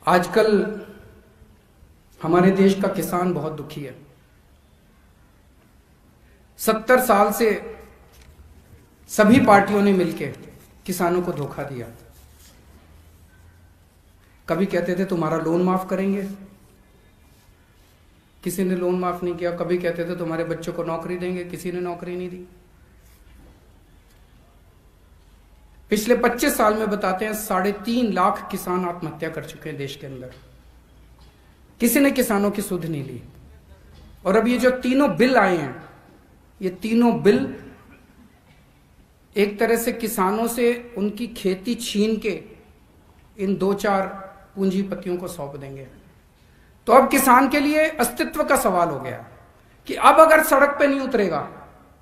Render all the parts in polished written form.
आजकल हमारे देश का किसान बहुत दुखी है। 70 साल से सभी पार्टियों ने मिलकर किसानों को धोखा दिया। कभी कहते थे तुम्हारा लोन माफ करेंगे, किसी ने लोन माफ नहीं किया। कभी कहते थे तुम्हारे बच्चों को नौकरी देंगे, किसी ने नौकरी नहीं दी। पिछले 25 साल में बताते हैं 3.5 लाख किसान आत्महत्या कर चुके हैं देश के अंदर। किसी ने किसानों की सुध नहीं ली। और अब ये जो तीनों बिल आए हैं, ये तीनों बिल एक तरह से किसानों से उनकी खेती छीन के इन 2-4 पूंजीपतियों को सौंप देंगे। तो अब किसान के लिए अस्तित्व का सवाल हो गया कि अब अगर सड़क पे नहीं उतरेगा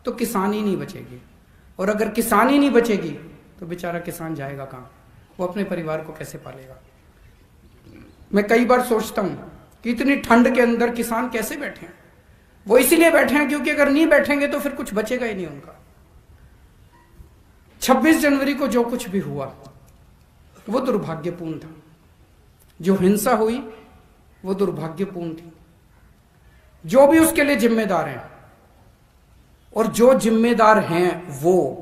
तो किसानी नहीं बचेगी, और अगर किसानी नहीं बचेगी तो बेचारा किसान जाएगा कहां, वो अपने परिवार को कैसे पालेगा। मैं कई बार सोचता हूं कि इतनी ठंड के अंदर किसान कैसे बैठे हैं। वो इसीलिए बैठे हैं क्योंकि अगर नहीं बैठेंगे तो फिर कुछ बचेगा ही नहीं उनका। 26 जनवरी को जो कुछ भी हुआ वो दुर्भाग्यपूर्ण था। जो हिंसा हुई वो दुर्भाग्यपूर्ण थी। जो भी उसके लिए जिम्मेदार हैं, और जो जिम्मेदार हैं वो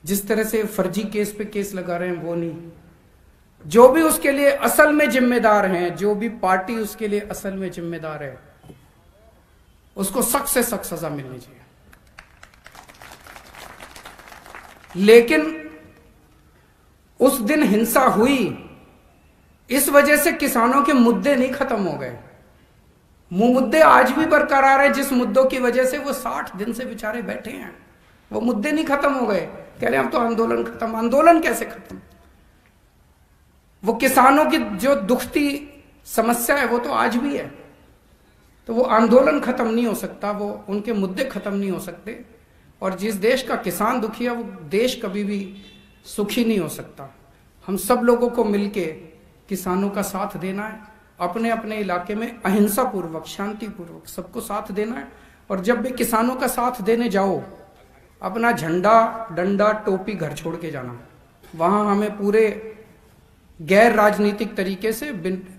जिस तरह से फर्जी केस पे केस लगा रहे हैं वो नहीं, जो भी उसके लिए असल में जिम्मेदार हैं, जो भी पार्टी उसके लिए असल में जिम्मेदार है, उसको सख्त से सख्त सजा मिलनी चाहिए। लेकिन उस दिन हिंसा हुई, इस वजह से किसानों के मुद्दे नहीं खत्म हो गए। मुद्दे आज भी बरकरार है। जिस मुद्दों की वजह से वो 60 दिन से बेचारे बैठे हैं, वो मुद्दे नहीं खत्म हो गए। कह रहे हैं अब तो आंदोलन खत्म। आंदोलन कैसे खत्म? वो किसानों की जो दुखती समस्या है वो तो आज भी है। तो वो आंदोलन खत्म नहीं हो सकता, वो उनके मुद्दे खत्म नहीं हो सकते। और जिस देश का किसान दुखी है वो देश कभी भी सुखी नहीं हो सकता। हम सब लोगों को मिलके किसानों का साथ देना है, अपने अपने इलाके में अहिंसा पूर्वक, शांति पूर्वक सबको साथ देना है। और जब भी किसानों का साथ देने जाओ, अपना झंडा, डंडा, टोपी घर छोड़ के जाना। वहां हमें पूरे गैर राजनीतिक तरीके से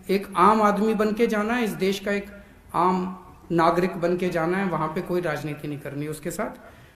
एक आम आदमी बन के जाना है, इस देश का एक आम नागरिक बन के जाना है। वहां पे कोई राजनीति नहीं करनी उसके साथ।